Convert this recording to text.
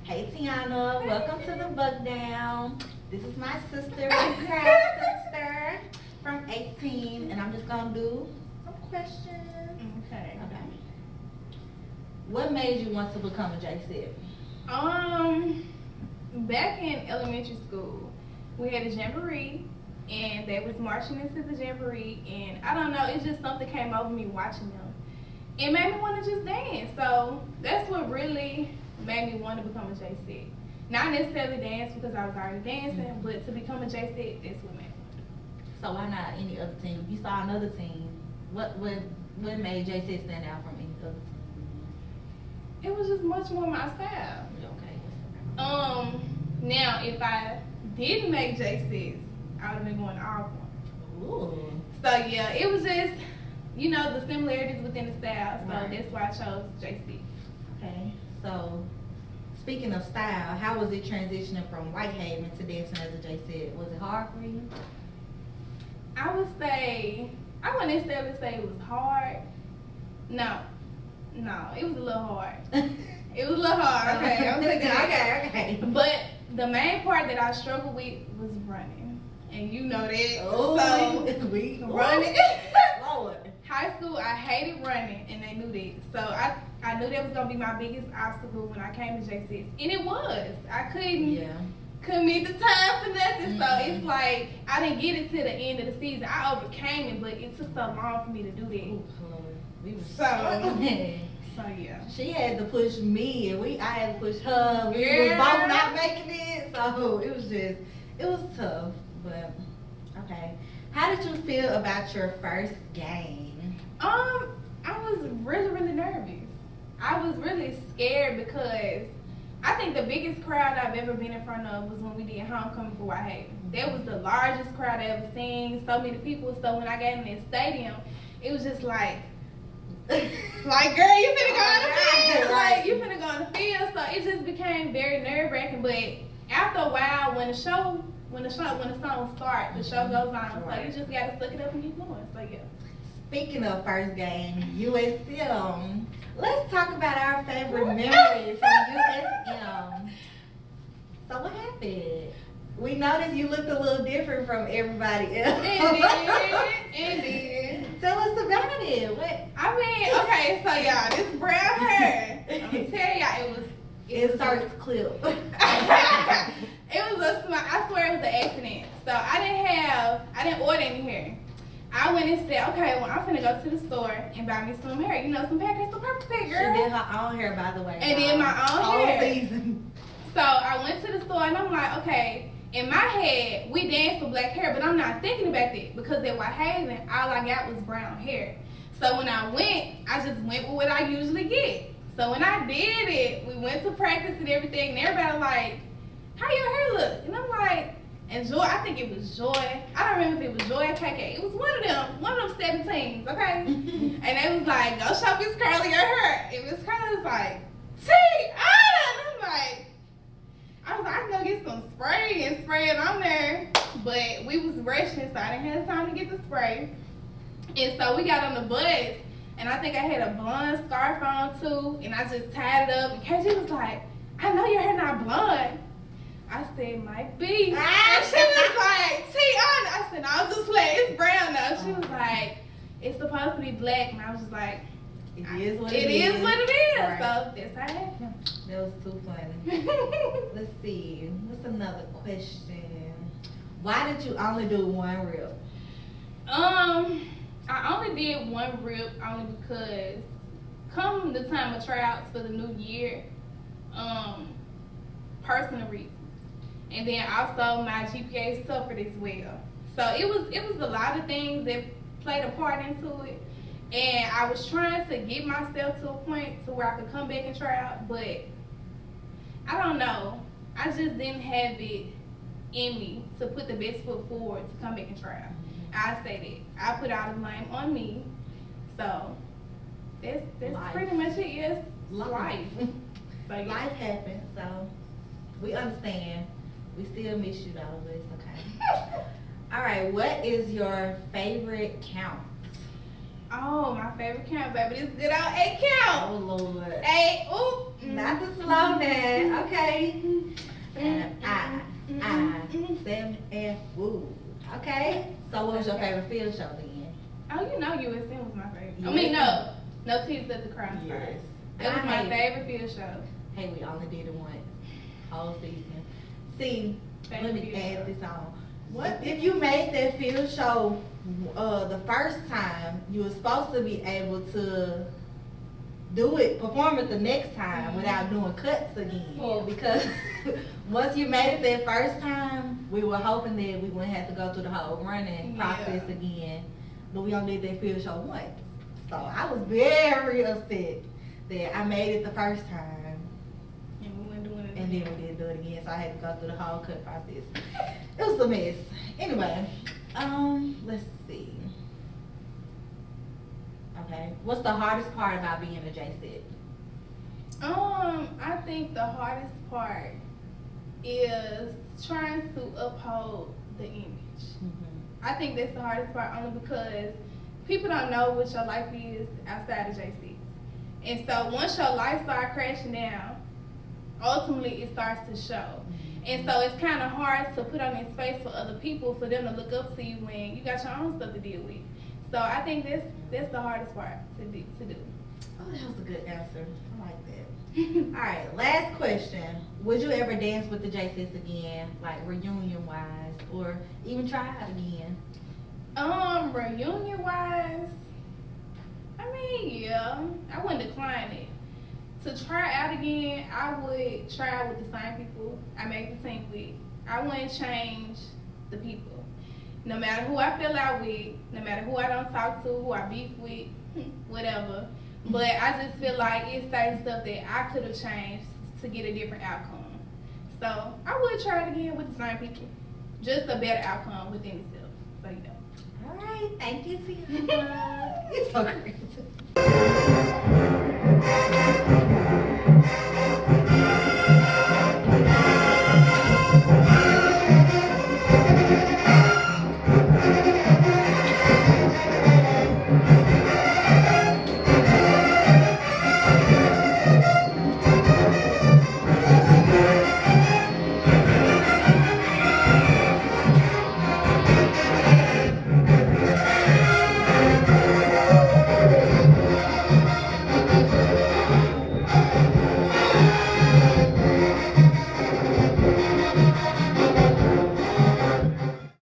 Hey Tiana, welcome to the Bug Down. This is my sister, my proud sister from 18, and I'm just gonna do some questions. Okay. What made you want to become a JC? Back in elementary school, we had a jamboree, and they was marching into the jamboree, and I don't know, it's just something came over me watching them. It made me want to just dance, so that's what really made me want to become a JC. Not necessarily dance because I was already dancing, but to become a JC, that's what made me want to. So why not any other team? You saw another team. What made JC stand out from any other team? It was just much more my style. Okay. Now if I didn't make JCs, I would have been going to Alcorn. Ooh. So yeah, it was just, you know, the similarities within the style. So Right. that's why I chose JC. Okay. So speaking of style, how was it transitioning from Whitehaven to dancing as a JC? Was it hard for you? I would say, I wouldn't necessarily say it was hard. No, it was a little hard. It was a little hard. Okay, I'm taking that. Okay. But the main part that I struggled with was running, and you know that. Oh, So we running. Lord. High school, I hated running, and they knew that. So I knew that was gonna be my biggest obstacle when I came to J6, and it was. I couldn't meet the time for nothing. So it's like I didn't get it to the end of the season. I overcame it, but it took so long for me to do that. Ooh, Lord. We were So- So yeah. she had to push me, and I had to push her. We was Yeah. both not making it, so it was tough. But okay, how did you feel about your first game? I was really nervous. I was really scared because I think the biggest crowd I've ever been in front of was when we did homecoming for Whitehaven. That was the largest crowd I ever seen. So many people. So when I got in that stadium, it was just like girl, you finna go on the field. Like, you finna go on the field. So it just became very nerve wracking. But after a while, when the song starts, the show goes on. So you just gotta suck it up and keep going. So yeah. Speaking of first game, USM. Let's talk about our favorite memory from USM. So what happened? We noticed you looked a little different from everybody else. Indeed. Tell us about it. What? I mean, okay, so y'all, this brown hair, I'm gonna tell y'all, Inserts clip. it was a smile. I swear it was an accident. So I didn't order any hair. I went and said, okay, well, I'm finna go to the store and buy me some hair. You know, some hair, some purple hair, girl. She did her own hair, by the way. And did my own all hair. season. So I went to the store and I'm like, okay, in my head, we danced for black hair, but I'm not thinking about that because at Whitehaven, all I got was brown hair. So when I just went with what I usually get. So when I did it, we went to practice and everything, and everybody like, how your hair look? And I'm like, and Joy, I think it was Joy. I don't remember if it was Joy or KK. It was one of them 17s, okay? And they was like, go show Miss Curly your hair. And Miss Curly was like, T-Anna! And I'm like, I was like, I can go get some spray and spray it on there. But we was rushing, so I didn't have time to get the spray. And so we got on the bus, and I think I had a blonde scarf on too, and I just tied it up. And KJ was like, I know your hair not blonde. I said, might be. And she was like, T-Anna. I said, no, I'm just playing. It's brown now. She was like, it's supposed to be black. And I was just like, It is what it is what it is. Right. So that's how it happened. That was too funny. Let's see. What's another question? Why did you only do one rip? I only did one rip only because come the time of tryouts for the new year, personal reasons. And then also my GPA suffered as well. So it was a lot of things that played a part into it. And I was trying to get myself to a point to where I could come back and try out, but I don't know. I just didn't have it in me to put the best foot forward to come back and try out. I say that. I put all the blame on me. So that's pretty much it. Yes, life. So, yeah. Life happens, so we understand. We still miss you though, but it's okay. All right, what is your favorite count? Oh, my favorite count, baby. This good old 8 count. Oh Lord. 8. Ooh. Not the slow man. Okay. And I, 7 F woo. Okay. So what was your favorite field show then? Oh, you know USM was my favorite. I USM. mean, no Tears at the Crown Yes. Stars. That was my favorite field show. Hey, we only did it once. Whole season. See, let me add this on. What if you made that field show the first time, you were supposed to be able to perform it the next time without doing cuts again. Yeah. Because once you made it that first time, we were hoping that we wouldn't have to go through the whole running process again. But we only did that field show once. So I was very upset that I made it the first time. And we weren't doing it. And then we didn't do it again, so I had to go through the whole cut process. It was a mess. Anyway, let's see. Okay, what's the hardest part about being a JSET? I think the hardest part is trying to uphold the image. I think that's the hardest part only because people don't know what your life is outside of JC. And so once your life starts crashing down, ultimately it starts to show. And so it's kind of hard to put on this space for other people, for them to look up to you when you got your own stuff to deal with. So I think that's the hardest part to do. Oh, that was a good answer. I like that. All right, last question. Would you ever dance with the JSETs again, like reunion-wise, or even try it again? Reunion-wise, I mean, yeah, I wouldn't decline it. To try out again, I would try out with the same people I made the team with. I wouldn't change the people. No matter who I fell out with, no matter who I don't talk to, who I beef with, whatever. But I just feel like it's certain stuff that I could have changed to get a different outcome. So I would try it again with the same people. Just a better outcome within itself. So you know. All right, thank you, Tia. You're so crazy.